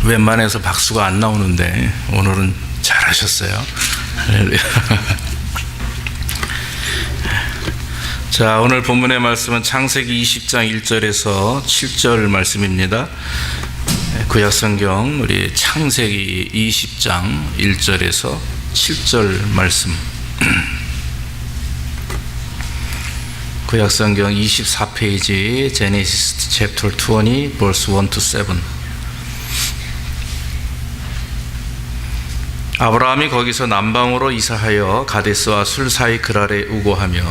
웬만해서 박수가 안 나오는데 오늘은 잘하셨어요. 할렐루야. 자, 오늘 본문의 말씀은 창세기 20장 1절에서 7절 말씀입니다. 구약성경 우리 창세기 20장 1절에서 7절 말씀. 구약성경 24페이지 Genesis chapter 20 verse 1 to 7. 아브라함이 거기서 남방으로 이사하여 가데스와 술 사이 그랄에 우고하며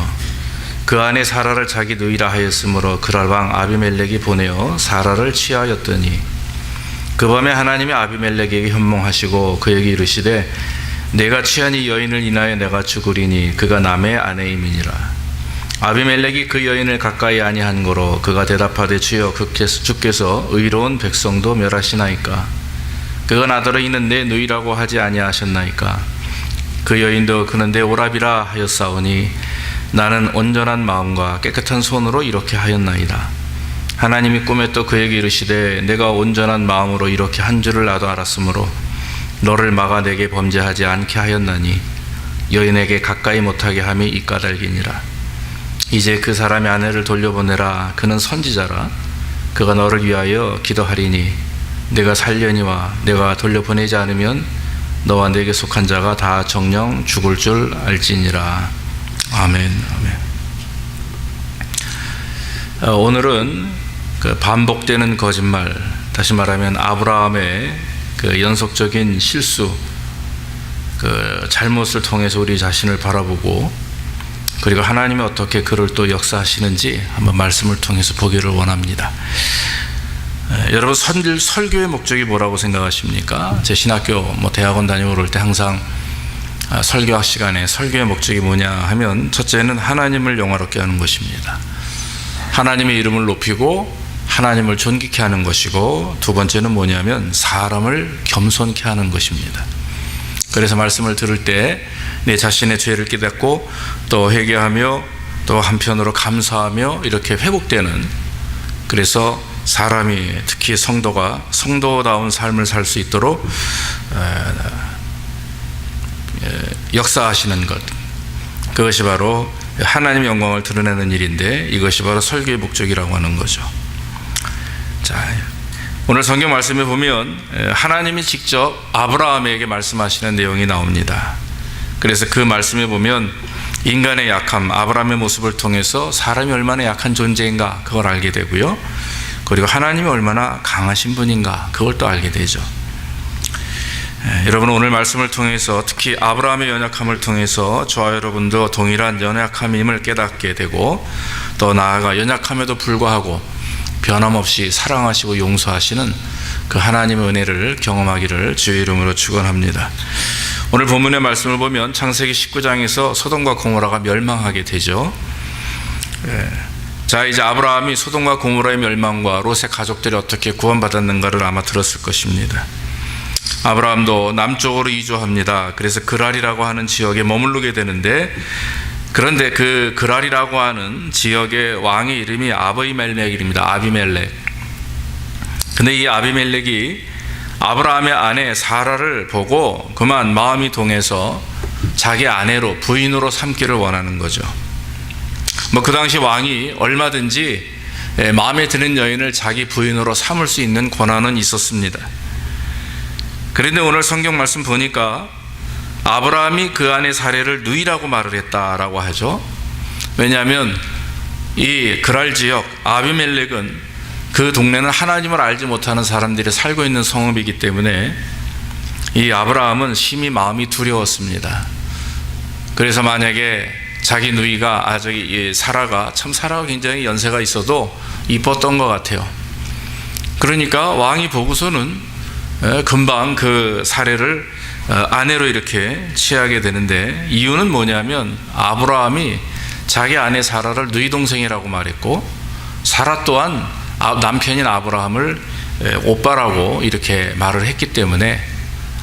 그 안에 사라를 자기 누이라 하였으므로 그랄 왕 아비멜렉이 보내어 사라를 취하였더니 그 밤에 하나님이 아비멜렉에게 현몽하시고 그에게 이르시되 내가 취한 이 여인을 인하여 내가 죽으리니 그가 남의 아내임이니라. 아비멜렉이 그 여인을 가까이 아니한 거로 그가 대답하되 주여 주께서 의로운 백성도 멸하시나이까. 그가 나더러 이는 내 누이라고 하지 아니하셨나이까. 그 여인도 그는 내 오라비라 하였사오니 나는 온전한 마음과 깨끗한 손으로 이렇게 하였나이다. 하나님이 꿈에 또 그에게 이르시되 내가 온전한 마음으로 이렇게 한 줄을 나도 알았으므로 너를 막아 내게 범죄하지 않게 하였나니 여인에게 가까이 못하게 함이 이 까닭이니라. 이제 그 사람의 아내를 돌려보내라. 그는 선지자라. 그가 너를 위하여 기도하리니 내가 살려니와 내가 돌려보내지 않으면 너와 내게 속한 자가 다 정령 죽을 줄 알지니라. 아멘. 아멘. 오늘은 그 반복되는 거짓말, 다시 말하면 아브라함의 그 연속적인 실수, 그 잘못을 통해서 우리 자신을 바라보고 그리고 하나님이 어떻게 그를 또 역사하시는지 한번 말씀을 통해서 보기를 원합니다. 여러분, 설교의 목적이 뭐라고 생각하십니까? 제 신학교 대학원 다니고 그럴 때 항상 설교학 시간에 설교의 목적이 뭐냐 하면 첫째는 하나님을 영화롭게 하는 것입니다. 하나님의 이름을 높이고 하나님을 존귀케 하는 것이고, 두 번째는 뭐냐면 사람을 겸손케 하는 것입니다. 그래서 말씀을 들을 때 내 자신의 죄를 깨닫고 또 회개하며 또 한편으로 감사하며 이렇게 회복되는, 그래서 사람이 특히 성도다운 삶을 살 수 있도록 역사하시는 것, 그것이 바로 하나님의 영광을 드러내는 일인데 이것이 바로 설교의 목적이라고 하는 거죠. 자, 오늘 성경 말씀에 보면 하나님이 직접 아브라함에게 말씀하시는 내용이 나옵니다. 그래서 그 말씀에 보면 인간의 약함, 아브라함의 모습을 통해서 사람이 얼마나 약한 존재인가 그걸 알게 되고요, 그리고 하나님이 얼마나 강하신 분인가 그걸 또 알게 되죠. 여러분, 오늘 말씀을 통해서 특히 아브라함의 연약함을 통해서 저와 여러분도 동일한 연약함임을 깨닫게 되고, 또 나아가 연약함에도 불구하고 변함없이 사랑하시고 용서하시는 그 하나님의 은혜를 경험하기를 주의 이름으로 축원합니다. 오늘 본문의 말씀을 보면 창세기 19장에서 소돔과 고모라가 멸망하게 되죠. 자, 이제 아브라함이 소돔과 고모라의 멸망과 롯의 가족들이 어떻게 구원받았는가를 아마 들었을 것입니다. 아브라함도 남쪽으로 이주합니다. 그래서 그랄이라고 하는 지역에 머무르게 되는데, 그런데 그 그랄이라고 하는 지역의 왕의 이름이 아비멜렉입니다. 아비멜렉. 근데 이 아비멜렉이 아브라함의 아내 사라를 보고 그만 마음이 동해서 자기 아내로, 부인으로 삼기를 원하는 거죠. 그 당시 왕이 얼마든지 마음에 드는 여인을 자기 부인으로 삼을 수 있는 권한은 있었습니다. 그런데 오늘 성경 말씀 보니까 아브라함이 그 아내 사례를 누이라고 말을 했다라고 하죠. 왜냐하면 이 그랄 지역 아비멜렉은 그 동네는 하나님을 알지 못하는 사람들이 살고 있는 성읍이기 때문에 이 아브라함은 심히 마음이 두려웠습니다. 그래서 만약에 자기 누이가 사라가 굉장히 연세가 있어도 이뻤던 것 같아요. 그러니까 왕이 보고서는 금방 그 사례를 아내로 이렇게 취하게 되는데, 이유는 뭐냐면 아브라함이 자기 아내 사라를 누이 동생이라고 말했고, 사라 또한 남편인 아브라함을 오빠라고 이렇게 말을 했기 때문에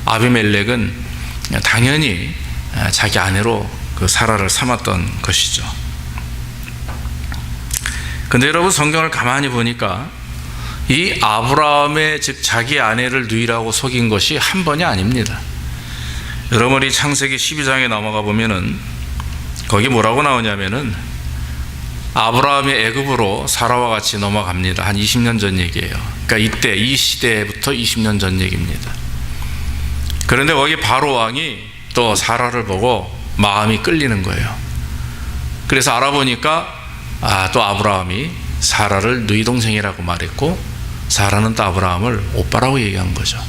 아비멜렉은 당연히 자기 아내로 그 사라를 삼았던 것이죠. 근데 여러분, 성경을 가만히 보니까 이 아브라함의 즉 자기 아내를 누이라고 속인 것이 한 번이 아닙니다. 여러분이 창세기 12장에 넘어가 보면은 거기 뭐라고 나오냐면은 아브라함이 애굽으로 사라와 같이 넘어갑니다. 한 20년 전 얘기예요. 그러니까 이때 이 시대부터 20년 전 얘기입니다. 그런데 거기 바로 왕이 또 사라를 보고 마음이 끌리는 거예요. 그래서 알아보니까 또 아브라함이 사라를 누이 동생이라고 말했고 사라는 또 아브라함을 오빠라고 얘기한 거죠.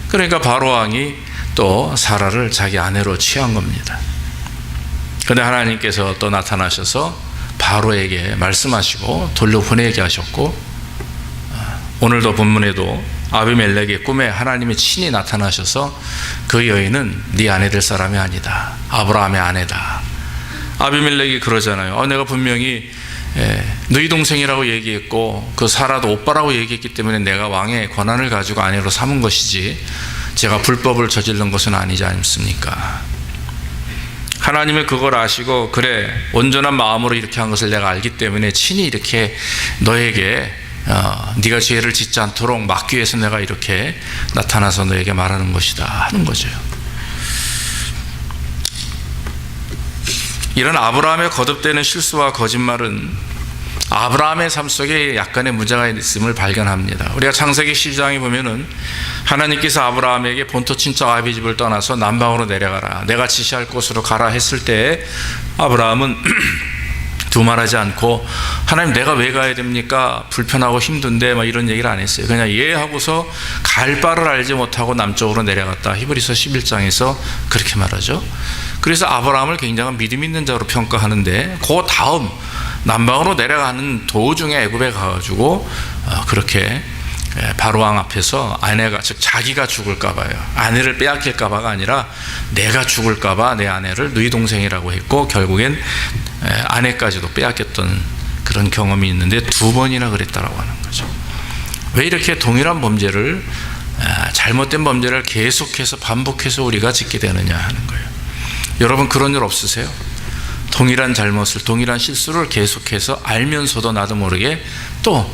그러니까 바로 왕이 또 사라를 자기 아내로 취한 겁니다. 그런데 하나님께서 또 나타나셔서 바로에게 말씀하시고 돌려보내게 하셨고, 오늘도 본문에도 아비멜렉의 꿈에 하나님이 친히 나타나셔서 그 여인은 네 아내 될 사람이 아니다, 아브라함의 아내다. 아비멜렉이 그러잖아요. 내가 분명히 너희 동생이라고 얘기했고 그 사라도 오빠라고 얘기했기 때문에 내가 왕의 권한을 가지고 아내로 삼은 것이지 제가 불법을 저지른 것은 아니지 않습니까? 하나님은 그걸 아시고 그래 온전한 마음으로 이렇게 한 것을 내가 알기 때문에 친히 이렇게 너에게 네가 죄를 짓지 않도록 막기 위해서 내가 이렇게 나타나서 너에게 말하는 것이다 하는 거죠. 이런 아브라함의 거듭되는 실수와 거짓말은 아브라함의 삶 속에 약간의 문제가 있음을 발견합니다. 우리가 창세기 12장에 보면은 하나님께서 아브라함에게 본토 친척 아비 집을 떠나서 남방으로 내려가라, 내가 지시할 곳으로 가라 했을 때 아브라함은 두말하지 않고 하나님 내가 왜 가야 됩니까? 불편하고 힘든데 막 이런 얘기를 안 했어요. 그냥 예 하고서 갈 바를 알지 못하고 남쪽으로 내려갔다. 히브리서 11장에서 그렇게 말하죠. 그래서 아브라함을 굉장한 믿음 있는 자로 평가하는데 그 다음 남방으로 내려가는 도중에 애굽에 가가지고 그렇게 바로 왕 앞에서 아내가 즉 자기가 죽을까 봐요. 아내를 빼앗길까 봐가 아니라 내가 죽을까 봐 내 아내를 누이 동생이라고 했고 결국엔 아내까지도 빼앗겼던 그런 경험이 있는데 2번이나 그랬다라고 하는 거죠. 왜 이렇게 동일한 범죄를 잘못된 범죄를 계속해서 반복해서 우리가 짓게 되느냐 하는 거예요. 여러분 그런 일 없으세요? 동일한 잘못을 동일한 실수를 계속해서 알면서도 나도 모르게 또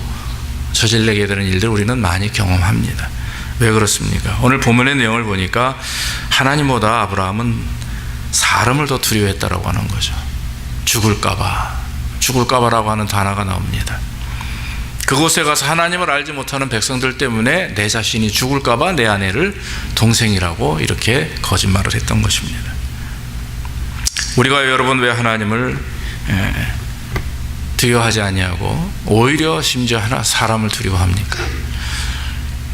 저질르게 되는 일들 우리는 많이 경험합니다. 왜 그렇습니까? 오늘 본문의 내용을 보니까 하나님보다 아브라함은 사람을 더 두려워했다라고 하는 거죠. 죽을까봐라고 하는 단어가 나옵니다. 그곳에 가서 하나님을 알지 못하는 백성들 때문에 내 자신이 죽을까봐 내 아내를 동생이라고 이렇게 거짓말을 했던 것입니다. 우리가 여러분 왜 하나님을 두려워하지 아니하고 오히려 심지어 사람을 두려워합니까?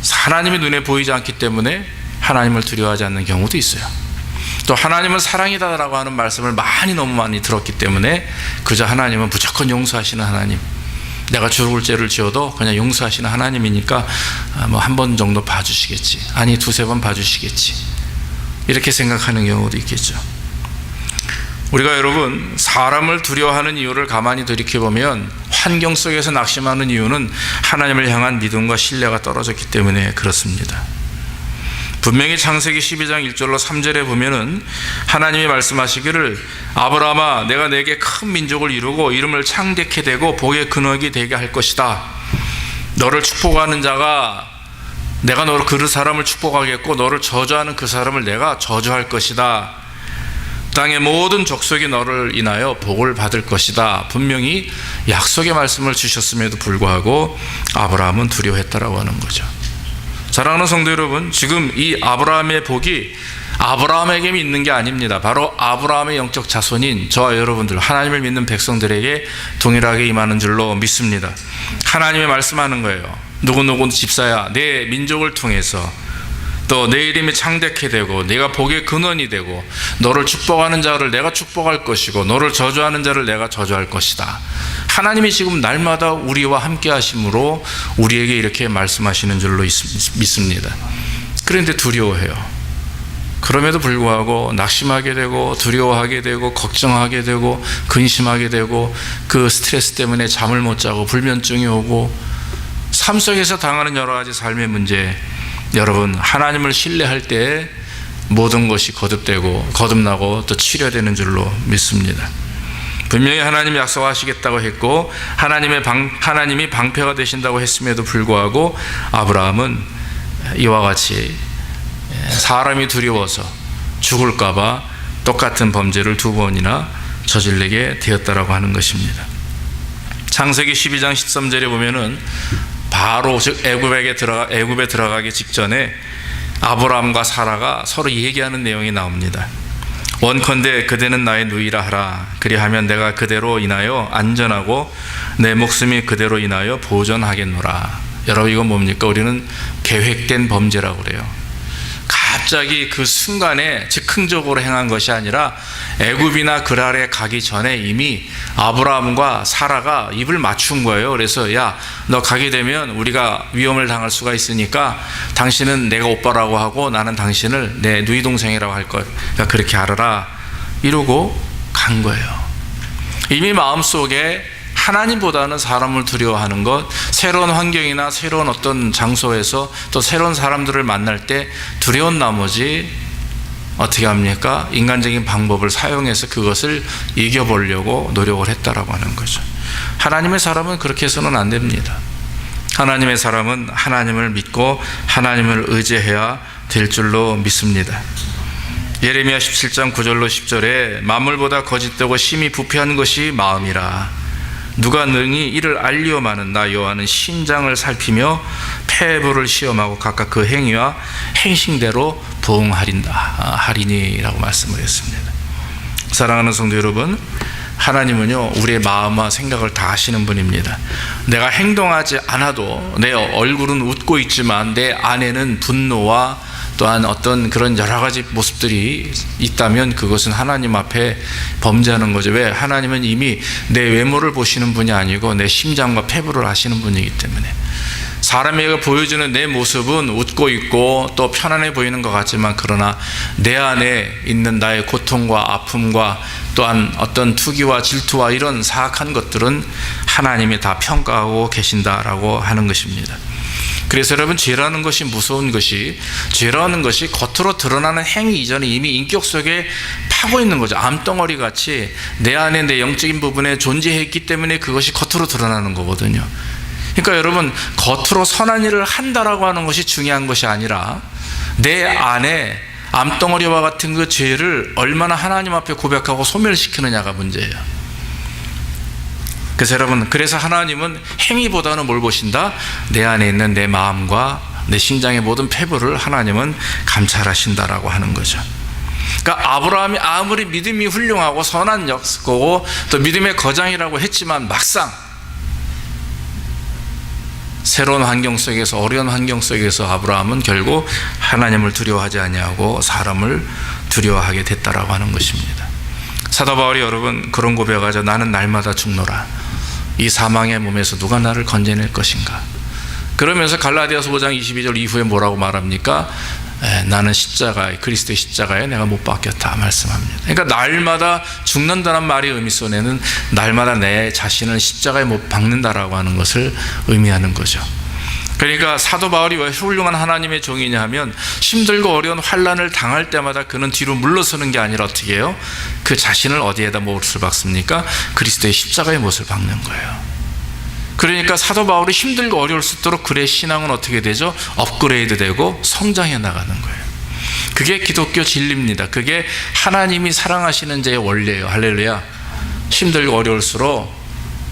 하나님이 눈에 보이지 않기 때문에 하나님을 두려워하지 않는 경우도 있어요. 또 하나님은 사랑이다라고 하는 말씀을 너무 많이 들었기 때문에 그저 하나님은 무조건 용서하시는 하나님, 내가 죽을 죄를 지어도 그냥 용서하시는 하나님이니까 한 번 정도 봐주시겠지, 아니 2-3번 봐주시겠지, 이렇게 생각하는 경우도 있겠죠. 우리가 여러분 사람을 두려워하는 이유를 가만히 돌이켜보면 환경 속에서 낙심하는 이유는 하나님을 향한 믿음과 신뢰가 떨어졌기 때문에 그렇습니다. 분명히 창세기 12장 1절로 3절에 보면은 하나님이 말씀하시기를 아브라함아 내가 내게 큰 민족을 이루고 이름을 창대케 되고 복의 근원이 되게 할 것이다. 너를 축복하는 자가 내가 너를 그 사람을 축복하겠고 너를 저주하는 그 사람을 내가 저주할 것이다. 땅의 모든 족속이 너를 인하여 복을 받을 것이다. 분명히 약속의 말씀을 주셨음에도 불구하고 아브라함은 두려워했다라고 하는 거죠. 사랑하는 성도 여러분, 지금 이 아브라함의 복이 아브라함에게 있는 게 아닙니다. 바로 아브라함의 영적 자손인 저와 여러분들, 하나님을 믿는 백성들에게 동일하게 임하는 줄로 믿습니다. 하나님이 말씀하는 거예요. 누구누구 집사야, 내 민족을 통해서 또 내 이름이 창대케 되고 네가 복의 근원이 되고 너를 축복하는 자를 내가 축복할 것이고 너를 저주하는 자를 내가 저주할 것이다. 하나님이 지금 날마다 우리와 함께 하심으로 우리에게 이렇게 말씀하시는 줄로 믿습니다. 그런데 두려워해요. 그럼에도 불구하고 낙심하게 되고 두려워하게 되고 걱정하게 되고 근심하게 되고 그 스트레스 때문에 잠을 못 자고 불면증이 오고 삶 속에서 당하는 여러 가지 삶의 문제, 여러분 하나님을 신뢰할 때 모든 것이 거듭나고 또 치료되는 줄로 믿습니다. 분명히 하나님이 약속하시겠다고 했고 하나님이 방패가 되신다고 했음에도 불구하고 아브라함은 이와 같이 사람이 두려워서 죽을까봐 똑같은 범죄를 2번이나 저지르게 되었다라고 하는 것입니다. 창세기 12장 13절에 보면은 바로 즉 애굽에 들어가기 직전에 아브라함과 사라가 서로 얘기하는 내용이 나옵니다. 원컨대 그대는 나의 누이라 하라. 그리하면 내가 그대로 인하여 안전하고 내 목숨이 그대로 인하여 보존하겠노라. 여러분, 이건 뭡니까? 우리는 계획된 범죄라고 그래요. 갑자기 그 순간에 즉흥적으로 행한 것이 아니라 애굽이나 그랄에 가기 전에 이미 아브라함과 사라가 입을 맞춘 거예요. 그래서 야, 너 가게 되면 우리가 위험을 당할 수가 있으니까 당신은 내가 오빠라고 하고 나는 당신을 내 누이 동생이라고 할 거야. 그러니까 그렇게 알아라. 이러고 간 거예요. 이미 마음속에 하나님보다는 사람을 두려워하는 것, 새로운 환경이나 새로운 어떤 장소에서 또 새로운 사람들을 만날 때 두려운 나머지 어떻게 합니까? 인간적인 방법을 사용해서 그것을 이겨보려고 노력을 했다라고 하는 거죠. 하나님의 사람은 그렇게 해서는 안 됩니다. 하나님의 사람은 하나님을 믿고 하나님을 의지해야 될 줄로 믿습니다. 예레미야 17장 9절로 10절에 만물보다 거짓되고 심히 부패한 것이 마음이라. 누가 능히 이를 알리오마는 나 여호와는 심장을 살피며 폐부를 시험하고 각각 그 행위와 행실대로 보응하리니라고 말씀을 했습니다. 사랑하는 성도 여러분, 하나님은요 우리의 마음과 생각을 다 아시는 분입니다. 내가 행동하지 않아도 내 얼굴은 웃고 있지만 내 안에는 분노와 또한 어떤 그런 여러 가지 모습들이 있다면 그것은 하나님 앞에 범죄하는 거죠. 왜? 하나님은 이미 내 외모를 보시는 분이 아니고 내 심장과 폐부를 아시는 분이기 때문에. 사람에게 보여주는 내 모습은 웃고 있고 또 편안해 보이는 것 같지만 그러나 내 안에 있는 나의 고통과 아픔과 또한 어떤 투기와 질투와 이런 사악한 것들은 하나님이 다 평가하고 계신다라고 하는 것입니다. 그래서 여러분, 죄라는 것이 무서운 것이, 죄라는 것이 겉으로 드러나는 행위 이전에 이미 인격 속에 파고 있는 거죠. 암덩어리 같이 내 안에 내 영적인 부분에 존재했기 때문에 그것이 겉으로 드러나는 거거든요. 그러니까 여러분, 겉으로 선한 일을 한다라고 하는 것이 중요한 것이 아니라 내 안에 암덩어리와 같은 그 죄를 얼마나 하나님 앞에 고백하고 소멸시키느냐가 문제예요. 그래서 여러분, 그래서 하나님은 행위보다는 뭘 보신다? 내 안에 있는 내 마음과 내 심장의 모든 폐부를 하나님은 감찰하신다라고 하는 거죠. 그러니까 아브라함이 아무리 믿음이 훌륭하고 선한 역사고 또 믿음의 거장이라고 했지만 막상 새로운 환경 속에서, 어려운 환경 속에서 아브라함은 결국 하나님을 두려워하지 아니하고 사람을 두려워하게 됐다라고 하는 것입니다. 사도 바울이 여러분 그런 고백하죠. 나는 날마다 죽노라. 이 사망의 몸에서 누가 나를 건져낼 것인가. 그러면서 갈라디아서 5장 22절 이후에 뭐라고 말합니까? 나는 십자가에, 그리스도의 십자가에 내가 못 박혔다 말씀합니다. 그러니까 날마다 죽는다는 말의 의미 속에는 날마다 내 자신을 십자가에 못 박는다라고 하는 것을 의미하는 거죠. 그러니까 사도 바울이 왜 훌륭한 하나님의 종이냐 하면 힘들고 어려운 환난을 당할 때마다 그는 뒤로 물러서는 게 아니라 어떻게 해요? 그 자신을 어디에다 못을 박습니까? 그리스도의 십자가에 못을 박는 거예요. 그러니까 사도 바울이 힘들고 어려울 수 있도록 그의 신앙은 어떻게 되죠? 업그레이드 되고 성장해 나가는 거예요. 그게 기독교 진리입니다. 그게 하나님이 사랑하시는 자의 원리예요. 할렐루야. 힘들고 어려울수록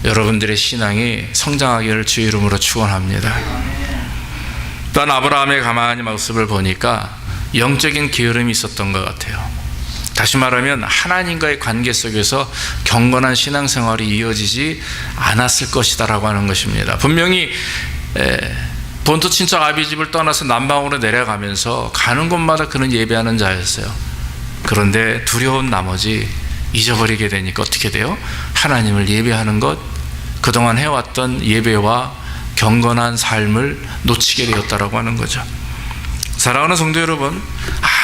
여러분들의 신앙이 성장하기를 주의 이름으로 축원합니다. 또한 아브라함의 가만히 모습을 보니까 영적인 게으름이 있었던 것 같아요. 다시 말하면 하나님과의 관계 속에서 경건한 신앙생활이 이어지지 않았을 것이다라고 하는 것입니다. 분명히 본토 친척 아비 집을 떠나서 남방으로 내려가면서 가는 곳마다 그는 예배하는 자였어요. 그런데 두려운 나머지 잊어버리게 되니까 어떻게 돼요? 하나님을 예배하는 것, 그동안 해왔던 예배와 경건한 삶을 놓치게 되었다라고 하는 거죠. 사랑하는 성도 여러분,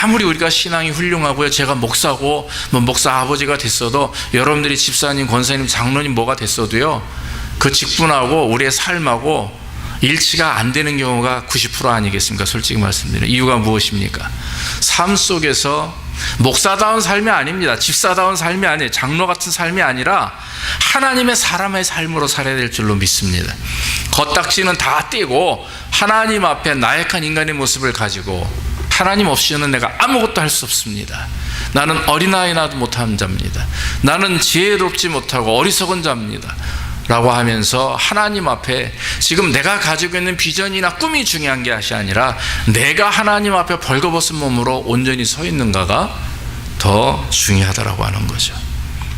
아무리 우리가 신앙이 훌륭하고요, 제가 목사고 목사 아버지가 됐어도, 여러분들이 집사님, 권사님, 장로님 뭐가 됐어도요, 그 직분하고 우리의 삶하고 일치가 안 되는 경우가 90% 아니겠습니까? 솔직히 말씀드리면. 이유가 무엇입니까? 삶 속에서 목사다운 삶이 아닙니다. 집사다운 삶이 아니에요. 장로 같은 삶이 아니라 하나님의 사람의 삶으로 살아야 될 줄로 믿습니다. 겉딱지는 다 떼고 하나님 앞에 나약한 인간의 모습을 가지고 하나님 없이는 내가 아무것도 할 수 없습니다. 나는 어린아이나도 못하는 자입니다. 나는 지혜롭지 못하고 어리석은 자입니다. 라고 하면서 하나님 앞에 지금 내가 가지고 있는 비전이나 꿈이 중요한 것이 아니라 내가 하나님 앞에 벌거벗은 몸으로 온전히 서 있는가가 더 중요하다라고 하는 거죠.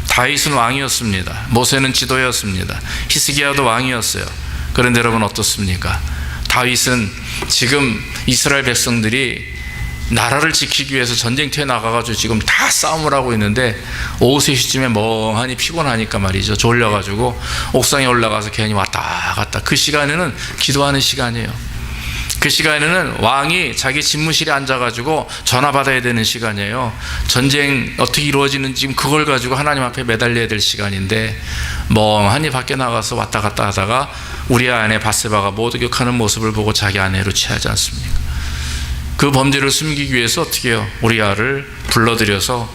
다윗은 왕이었습니다. 모세는 지도였습니다. 히스기야도 왕이었어요. 그런데 여러분 어떻습니까? 다윗은 지금 이스라엘 백성들이 나라를 지키기 위해서 전쟁터에 나가가지고 지금 다 싸움을 하고 있는데 오후 3시쯤에 멍하니 피곤하니까 말이죠. 졸려가지고 옥상에 올라가서 괜히 왔다 갔다. 그 시간에는 기도하는 시간이에요. 그 시간에는 왕이 자기 집무실에 앉아가지고 전화 받아야 되는 시간이에요. 전쟁 어떻게 이루어지는지 지금 그걸 가지고 하나님 앞에 매달려야 될 시간인데 멍하니 밖에 나가서 왔다 갔다 하다가 우리아 아내 밧세바가 모독하는 모습을 보고 자기 아내로 취하지 않습니까? 그 범죄를 숨기기 위해서 어떻게 해요? 우리아를 불러들여서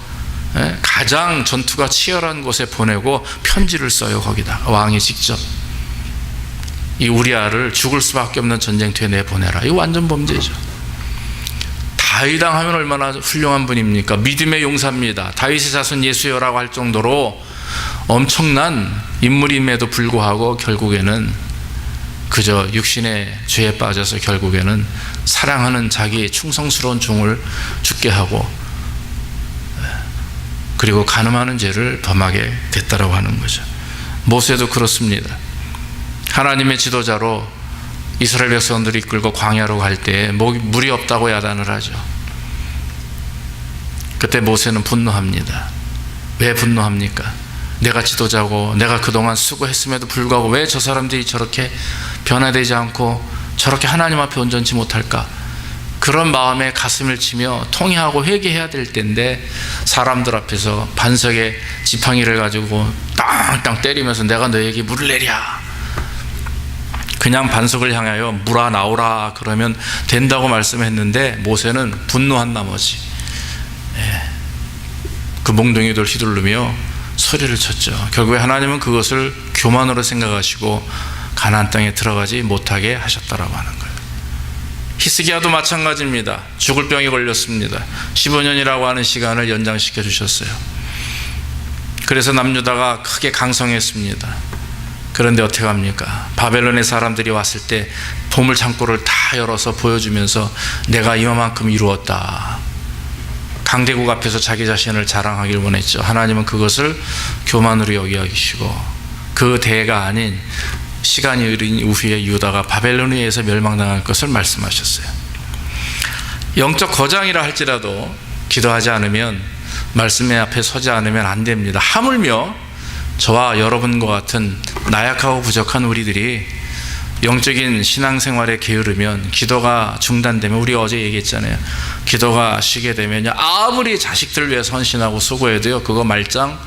가장 전투가 치열한 곳에 보내고 편지를 써요. 거기다 왕이 직접 이 우리아를 죽을 수밖에 없는 전쟁터에 내보내라. 이거 완전 범죄죠. 다윗 왕 하면 얼마나 훌륭한 분입니까? 믿음의 용사입니다. 다윗의 자손 예수여라고 할 정도로 엄청난 인물임에도 불구하고 결국에는 그저 육신의 죄에 빠져서 결국에는 사랑하는 자기 충성스러운 종을 죽게 하고 그리고 간음하는 죄를 범하게 됐다라고 하는 거죠. 모세도 그렇습니다. 하나님의 지도자로 이스라엘 백성들이 이끌고 광야로 갈 때 물이 없다고 야단을 하죠. 그때 모세는 분노합니다. 왜 분노합니까? 내가 지도자고 내가 그동안 수고했음에도 불구하고 왜 저 사람들이 저렇게 변화되지 않고 저렇게 하나님 앞에 온전치 못할까? 그런 마음에 가슴을 치며 통회하고 회개해야 될 때인데 사람들 앞에서 반석에 지팡이를 가지고 땅땅 때리면서 내가 너에게 물을 내랴. 그냥 반석을 향하여 물아 나오라 그러면 된다고 말씀했는데 모세는 분노한 나머지 그 몽둥이들 휘두르며 소리를 쳤죠. 결국에 하나님은 그것을 교만으로 생각하시고 가나안 땅에 들어가지 못하게 하셨다라고 하는 거예요. 히스기야도 마찬가지입니다. 죽을 병이 걸렸습니다. 15년이라고 하는 시간을 연장시켜 주셨어요. 그래서 남유다가 크게 강성했습니다. 그런데 어떻게 합니까? 바벨론의 사람들이 왔을 때 보물 창고를 다 열어서 보여주면서 내가 이만큼 이루었다. 강대국 앞에서 자기 자신을 자랑하길 원했죠. 하나님은 그것을 교만으로 여기시고 그 대가 아닌 시간이 흐른 이후에 유다가 바벨론에 의해서 멸망당할 것을 말씀하셨어요. 영적 거장이라 할지라도 기도하지 않으면 말씀의 앞에 서지 않으면 안 됩니다. 하물며 저와 여러분과 같은 나약하고 부족한 우리들이 영적인 신앙생활에 게으르면 기도가 중단되면 우리가 어제 얘기했잖아요. 기도가 쉬게 되면요 아무리 자식들 위해서 헌신하고 수고해도요 그거 말짱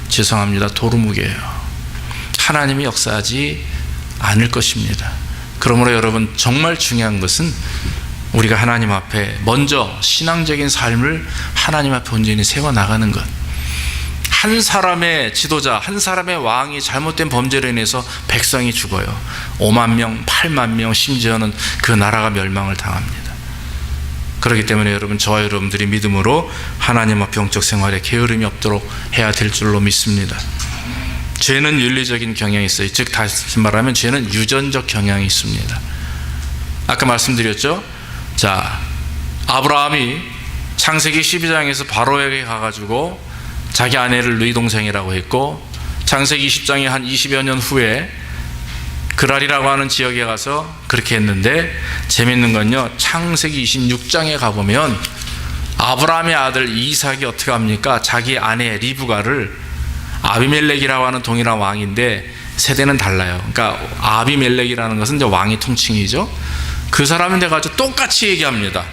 죄송합니다 도루묵이에요. 하나님이 역사하지 않을 것입니다. 그러므로 여러분 정말 중요한 것은 우리가 하나님 앞에 먼저 신앙적인 삶을 하나님 앞에 온전히 세워나가는 것. 한 사람의 지도자, 한 사람의 왕이 잘못된 범죄로 인해서 백성이 죽어요. 5만 명, 8만 명, 심지어는 그 나라가 멸망을 당합니다. 그렇기 때문에 여러분 저와 여러분들이 믿음으로 하나님 앞 영적 생활에 게으름이 없도록 해야 될 줄로 믿습니다. 죄는 윤리적인 경향이 있어요. 즉 다시 말하면 죄는 유전적 경향이 있습니다. 아까 말씀드렸죠. 자, 아브라함이 창세기 12장에서 바로에게 가가지고 자기 아내를 누이 동생이라고 했고 창세기 20장에 한 20여 년 후에 그랄이라고 하는 지역에 가서 그렇게 했는데 재밌는 건요 창세기 26장에 가보면 아브라함의 아들 이삭이 어떻게 합니까? 자기 아내 리브가를 아비멜렉이라고 하는 동일한 왕인데 세대는 달라요. 그러니까 아비멜렉이라는 것은 이제 왕의 통칭이죠. 그 사람인데 가지고 똑같이 얘기합니다.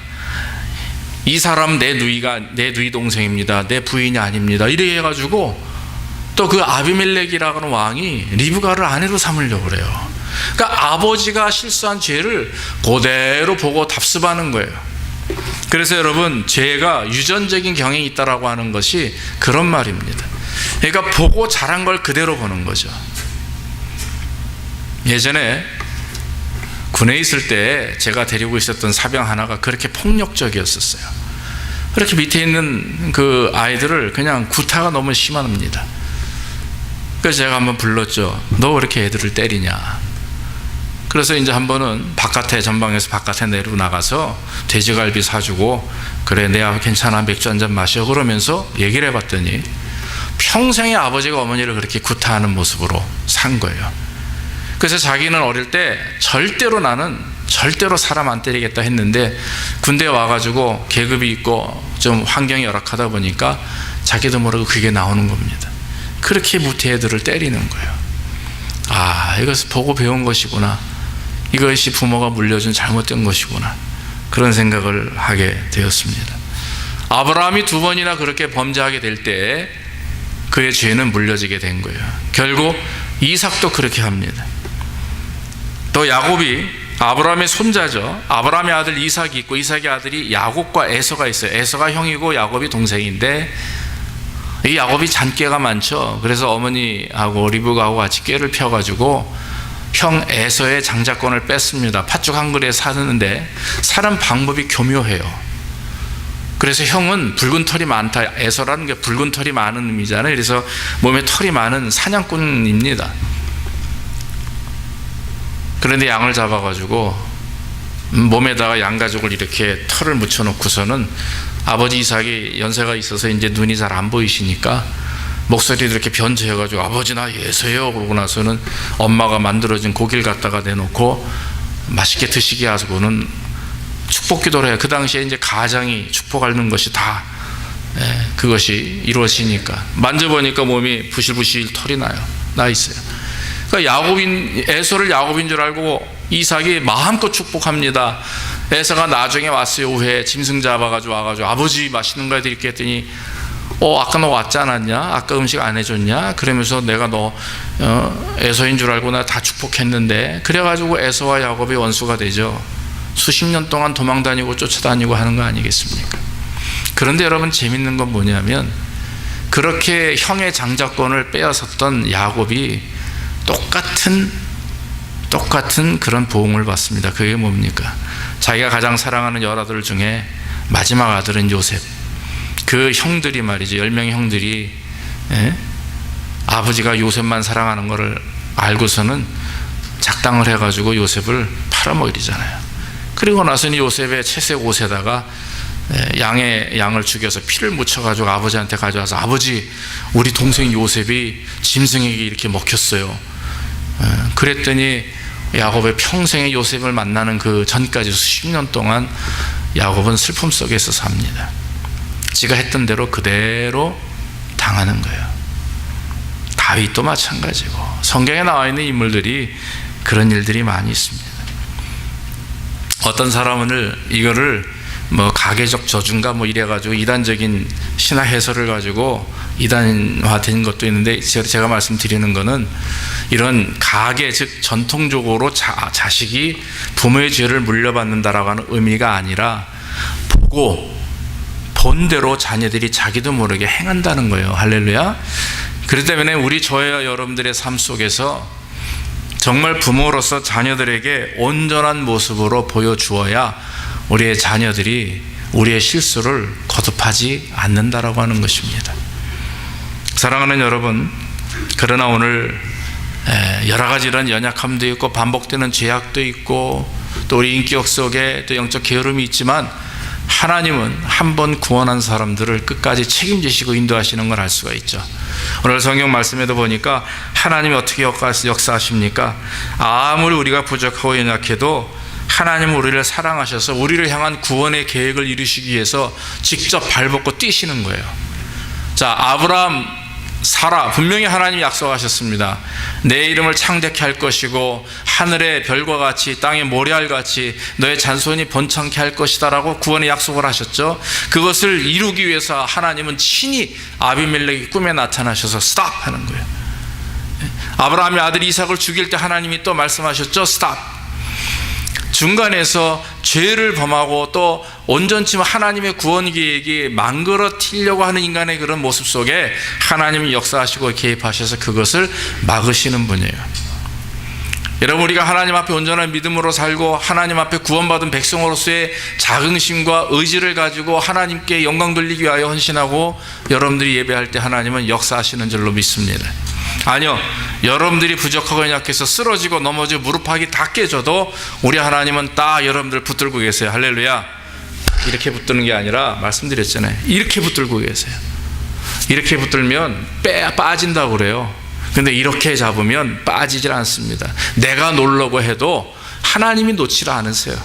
이 사람 내 누이 동생입니다. 내 부인이 아닙니다. 이렇게 해가지고 또 그 아비멜렉이라고 하는 왕이 리브가를 아내로 삼으려고 그래요. 그러니까 아버지가 실수한 죄를 그대로 보고 답습하는 거예요. 그래서 여러분, 죄가 유전적인 경향이 있다라고 하는 것이 그런 말입니다. 그러니까 보고 자란 걸 그대로 보는 거죠. 예전에 군에 있을 때 제가 데리고 있었던 사병 하나가 그렇게 폭력적이었었어요. 그렇게 밑에 있는 그 아이들을 그냥 구타가 너무 심합니다. 그래서 제가 한번 불렀죠. 너 왜 이렇게 애들을 때리냐. 그래서 이제 한 번은 바깥에, 전방에서 바깥에 내리고 나가서 돼지갈비 사주고, 그래 내가 괜찮아 맥주 한잔 마셔 그러면서 얘기를 해봤더니 평생에 아버지가 어머니를 그렇게 구타하는 모습으로 산 거예요. 그래서 자기는 어릴 때 나는 절대로 사람 안 때리겠다 했는데, 군대에 와가지고 계급이 있고 좀 환경이 열악하다 보니까 자기도 모르고 그게 나오는 겁니다. 그렇게 무태 애들을 때리는 거예요. 아, 이것을 보고 배운 것이구나. 이것이 부모가 물려준 잘못된 것이구나. 그런 생각을 하게 되었습니다. 아브라함이 2번이나 그렇게 범죄하게 될 때 그의 죄는 물려지게 된 거예요. 결국 이삭도 그렇게 합니다. 또 야곱이 아브라함의 손자죠. 아브라함의 아들 이삭이 있고, 이삭의 아들이 야곱과 에서가 있어요. 에서가 형이고 야곱이 동생인데, 이 야곱이 잔꾀가 많죠. 그래서 어머니하고 리브가하고 같이 꾀를 펴가지고 형 에서의 장자권을 뺐습니다. 팥죽 한 그릇에 사는데 사는 방법이 교묘해요. 그래서 형은 붉은 털이 많다. 에서라는 게 붉은 털이 많은 의미잖아요. 그래서 몸에 털이 많은 사냥꾼입니다. 그런데 양을 잡아가지고 몸에다가 양가죽을 이렇게 털을 묻혀놓고서는 아버지 이삭이 연세가 있어서 이제 눈이 잘 안 보이시니까 목소리를 이렇게 변조해가지고 아버지 나 예서예요 그러고 나서는 엄마가 만들어진 고기를 갖다가 내놓고 맛있게 드시게 하고는 축복 기도를 해요. 그 당시에 이제 가장이 축복하는 것이 다 그것이 이루어지니까 만져보니까 몸이 부실부실 털이 나 있어요. 그러니까 에서를 야곱인 줄 알고 이삭이 마음껏 축복합니다. 에서가 나중에 왔어요. 후에 짐승 잡아가지고 와가지고 아버지 맛있는 거 해드릴게 했더니 아까 너 왔지 않았냐? 아까 음식 안 해줬냐? 그러면서 내가 너 에서인 줄 알고 나 다 축복했는데, 그래가지고 에서와 야곱이 원수가 되죠. 수십 년 동안 도망다니고 쫓아다니고 하는 거 아니겠습니까? 그런데 여러분, 재밌는 건 뭐냐면 그렇게 형의 장자권을 빼앗았던 야곱이 똑같은 그런 보응을 받습니다. 그게 뭡니까? 자기가 가장 사랑하는 10아들 중에 마지막 아들은 요셉. 그 형들이 말이죠, 10명의 형들이 아버지가 요셉만 사랑하는 것을 알고서는 작당을 해가지고 요셉을 팔아먹이잖아요. 그리고 나서는 요셉의 채색 옷에다가 양을 죽여서 피를 묻혀가지고 아버지한테 가져와서 아버지, 우리 동생 요셉이 짐승에게 이렇게 먹혔어요. 그랬더니 야곱의 평생에 요셉을 만나는 그 전까지 수십 년 동안 야곱은 슬픔 속에서 삽니다. 지가 했던 대로 그대로 당하는 거예요. 다윗도 마찬가지고, 성경에 나와 있는 인물들이 그런 일들이 많이 있습니다. 어떤 사람은 이거를 가계적 저주인가 이래가지고 이단적인 신화 해설을 가지고 이단화된 것도 있는데, 제가 말씀드리는 거는 이런 가계, 즉 전통적으로 자식이 부모의 죄를 물려받는다라고 하는 의미가 아니라 본대로 자녀들이 자기도 모르게 행한다는 거예요. 할렐루야. 그렇기 때문에 저와 여러분들의 삶 속에서 정말 부모로서 자녀들에게 온전한 모습으로 보여주어야 우리의 자녀들이 우리의 실수를 거듭하지 않는다라고 하는 것입니다. 사랑하는 여러분, 그러나 오늘 여러 가지 이런 연약함도 있고 반복되는 죄악도 있고 또 우리 인격 속에 또 영적 게으름이 있지만, 하나님은 한 번 구원한 사람들을 끝까지 책임지시고 인도하시는 걸 알 수가 있죠. 오늘 성경 말씀에도 보니까 하나님이 어떻게 역사하십니까? 아무리 우리가 부족하고 연약해도 하나님은 우리를 사랑하셔서 우리를 향한 구원의 계획을 이루시기 위해서 직접 발벗고 뛰시는 거예요. 자, 아브라함, 사라, 분명히 하나님이 약속하셨습니다. 내 이름을 창대케 할 것이고 하늘의 별과 같이 땅의 모래알같이 너의 잔손이 번창케 할 것이다 라고 구원의 약속을 하셨죠. 그것을 이루기 위해서 하나님은 친히 아비멜렉의 꿈에 나타나셔서 스탑 하는 거예요. 아브라함의 아들 이삭을 죽일 때 하나님이 또 말씀하셨죠. 스탑. 중간에서 죄를 범하고 또 온전치 하나님의 구원 계획이 망그러뜨리려고 하는 인간의 그런 모습 속에 하나님이 역사하시고 개입하셔서 그것을 막으시는 분이에요. 여러분, 우리가 하나님 앞에 온전한 믿음으로 살고 하나님 앞에 구원받은 백성으로서의 자긍심과 의지를 가지고 하나님께 영광 돌리기 위하여 헌신하고 여러분들이 예배할 때 하나님은 역사하시는 줄로 믿습니다. 아니요, 여러분들이 부족하고 약해서 쓰러지고 넘어지고 무릎팍이 다 깨져도 우리 하나님은 딱 여러분들 붙들고 계세요. 할렐루야. 이렇게 붙드는 게 아니라 말씀드렸잖아요. 이렇게 붙들고 계세요. 이렇게 붙들면 빠진다고 그래요. 근데 이렇게 잡으면 빠지질 않습니다. 내가 놓으려고 해도 하나님이 놓지를 않으세요.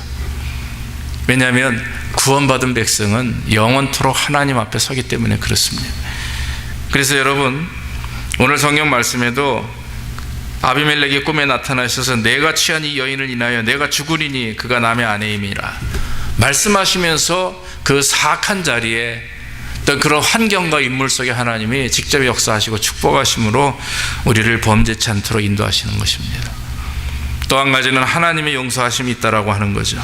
왜냐하면 구원받은 백성은 영원토록 하나님 앞에 서기 때문에 그렇습니다. 그래서 여러분, 오늘 성경 말씀에도 아비멜렉이 꿈에 나타나셔서 내가 취한 이 여인을 인하여 내가 죽으리니 그가 남의 아내임이라 말씀하시면서 그 사악한 자리에 어떤 그런 환경과 인물 속에 하나님이 직접 역사하시고 축복하심으로 우리를 범죄치 않도록 인도하시는 것입니다. 또 한 가지는 하나님의 용서하심이 있다라고 하는 거죠.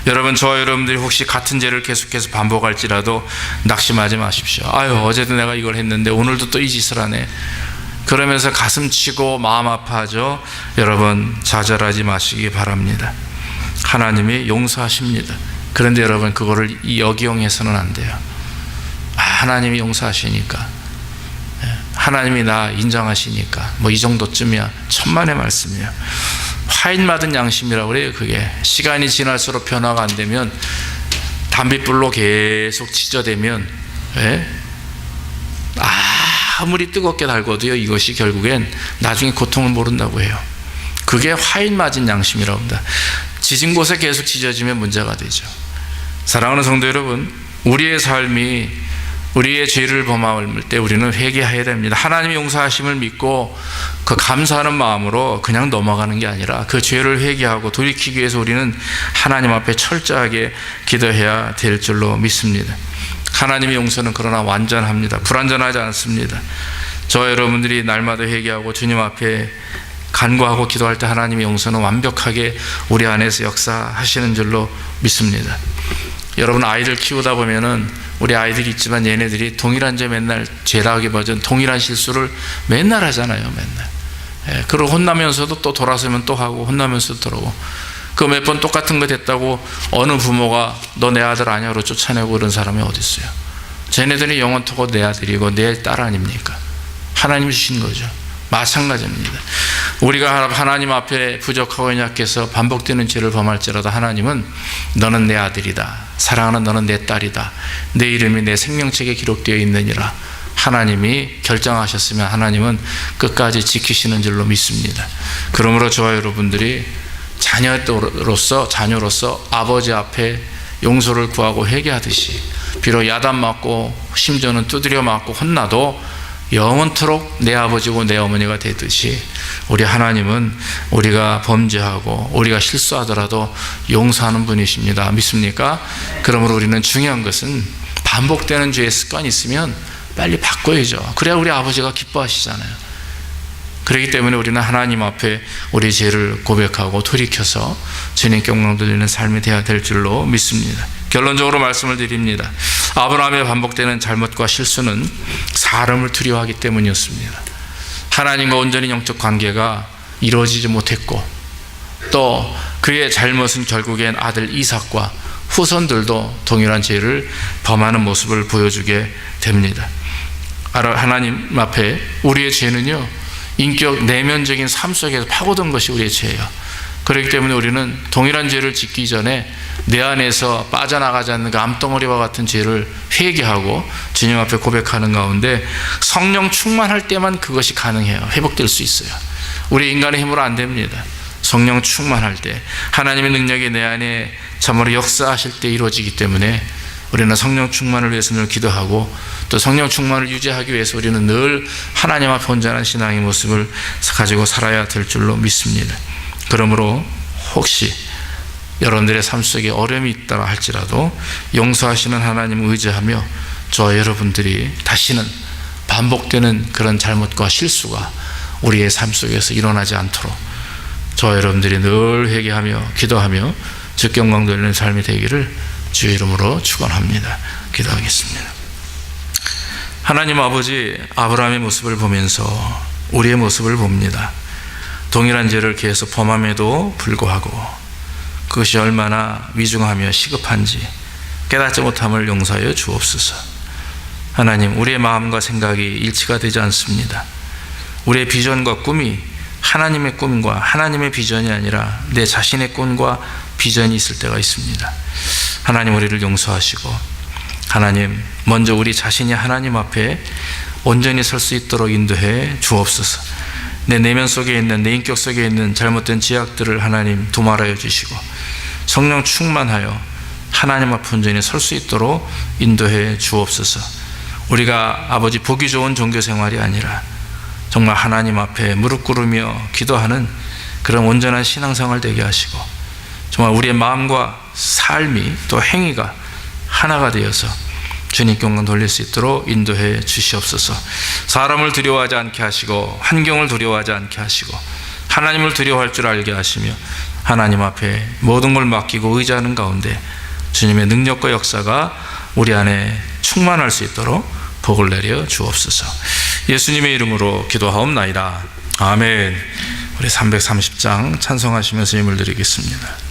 여러분, 저와 여러분들이 혹시 같은 죄를 계속해서 반복할지라도 낙심하지 마십시오. 아유, 어제도 내가 이걸 했는데 오늘도 또 이 짓을 하네. 그러면서 가슴 치고 마음 아파하죠. 여러분, 좌절하지 마시기 바랍니다. 하나님이 용서하십니다. 그런데 여러분, 그거를 역이용해서는 안 돼요. 하나님이 용서하시니까, 하나님이 나 인정하시니까 뭐 이 정도쯤이야. 천만의 말씀이야. 화인 맞은 양심이라고 그래요. 그게 시간이 지날수록 변화가 안 되면 담뱃불로 계속 지저대면 아무리 뜨겁게 달궈도요, 이것이 결국엔 나중에 고통을 모른다고 해요. 그게 화인 맞은 양심이라고 합니다. 지진 곳에 계속 지져지면 문제가 되죠. 사랑하는 성도 여러분, 우리의 삶이 우리의 죄를 범할 때 우리는 회개해야 됩니다. 하나님의 용서하심을 믿고 그 감사하는 마음으로 그냥 넘어가는 게 아니라 그 죄를 회개하고 돌이키기 위해서 우리는 하나님 앞에 철저하게 기도해야 될 줄로 믿습니다. 하나님의 용서는 그러나 완전합니다. 불완전하지 않습니다. 저와 여러분들이 날마다 회개하고 주님 앞에 간구하고 기도할 때 하나님의 용서는 완벽하게 우리 안에서 역사하시는 줄로 믿습니다. 여러분, 아이들 키우다 보면은 우리 아이들이 있지만 얘네들이 동일한 죄 맨날 죄라기보다는 동일한 실수를 맨날 하잖아요. 맨날. 그리고 혼나면서도 또 돌아서면 또 하고 혼나면서도 돌아오고, 그 몇 번 똑같은 거 됐다고 어느 부모가 너 내 아들 아니야로 쫓아내고 그런 사람이 어디 있어요. 쟤네들이 영원토록 내 아들이고 내 딸 아닙니까? 하나님이 주신 거죠. 마찬가지입니다. 우리가 하나님 앞에 부족하고 약해서 반복되는 죄를 범할지라도 하나님은 너는 내 아들이다, 사랑하는 너는 내 딸이다, 내 이름이 내 생명책에 기록되어 있느니라 하나님이 결정하셨으면 하나님은 끝까지 지키시는 줄로 믿습니다. 그러므로 저와 여러분들이 자녀로서 아버지 앞에 용서를 구하고 회개하듯이, 비록 야단 맞고 심지어는 두드려 맞고 혼나도 영원토록 내 아버지고 내 어머니가 되듯이 우리 하나님은 우리가 범죄하고 우리가 실수하더라도 용서하는 분이십니다. 믿습니까? 그러므로 우리는 중요한 것은 반복되는 죄의 습관이 있으면 빨리 바꿔야죠. 그래야 우리 아버지가 기뻐하시잖아요. 그렇기 때문에 우리는 하나님 앞에 우리 죄를 고백하고 돌이켜서 주님께 영광 돌리는 삶이 되어야 될 줄로 믿습니다. 결론적으로 말씀을 드립니다. 아브라함의 반복되는 잘못과 실수는 사람을 두려워하기 때문이었습니다. 하나님과 온전히 영적 관계가 이루어지지 못했고, 또 그의 잘못은 결국엔 아들 이삭과 후손들도 동일한 죄를 범하는 모습을 보여주게 됩니다. 하나님 앞에 우리의 죄는요, 인격 내면적인 삶 속에서 파고든 것이 우리의 죄예요. 그렇기 때문에 우리는 동일한 죄를 짓기 전에 내 안에서 빠져나가지 않는 그 암덩어리와 같은 죄를 회개하고 주님 앞에 고백하는 가운데 성령 충만할 때만 그것이 가능해요. 회복될 수 있어요. 우리 인간의 힘으로 안 됩니다. 성령 충만할 때, 하나님의 능력이 내 안에 참으로 역사하실 때 이루어지기 때문에 우리는 성령 충만을 위해서 늘 기도하고, 또 성령 충만을 유지하기 위해서 우리는 늘 하나님 앞에 온전한 신앙의 모습을 가지고 살아야 될 줄로 믿습니다. 그러므로 혹시 여러분들의 삶 속에 어려움이 있다고 할지라도 용서하시는 하나님을 의지하며 저와 여러분들이 다시는 반복되는 그런 잘못과 실수가 우리의 삶 속에서 일어나지 않도록 저와 여러분들이 늘 회개하며 기도하며 주께 영광 돌리는 삶이 되기를 주의 이름으로 축원합니다. 기도하겠습니다. 하나님 아버지, 아브라함의 모습을 보면서 우리의 모습을 봅니다. 동일한 죄를 계속 범함에도 불구하고 그것이 얼마나 위중하며 시급한지 깨닫지 못함을 용서하여 주옵소서. 하나님, 우리의 마음과 생각이 일치가 되지 않습니다. 우리의 비전과 꿈이 하나님의 꿈과 하나님의 비전이 아니라 내 자신의 꿈과 비전이 있을 때가 있습니다. 하나님, 우리를 용서하시고 하나님, 먼저 우리 자신이 하나님 앞에 온전히 설 수 있도록 인도해 주옵소서. 내 내면 속에 있는, 내 인격 속에 있는 잘못된 죄악들을 하나님 도말하여 주시고 성령 충만하여 하나님 앞에 온전히 설 수 있도록 인도해 주옵소서. 우리가 아버지 보기 좋은 종교 생활이 아니라 정말 하나님 앞에 무릎 꿇으며 기도하는 그런 온전한 신앙생활 되게 하시고 정말 우리의 마음과 삶이 또 행위가 하나가 되어서 주님께 영광 돌릴 수 있도록 인도해 주시옵소서. 사람을 두려워하지 않게 하시고 환경을 두려워하지 않게 하시고 하나님을 두려워할 줄 알게 하시며 하나님 앞에 모든 걸 맡기고 의지하는 가운데 주님의 능력과 역사가 우리 안에 충만할 수 있도록 복을 내려 주옵소서. 예수님의 이름으로 기도하옵나이다. 아멘. 우리 330장 찬송하시면서 힘을 드리겠습니다.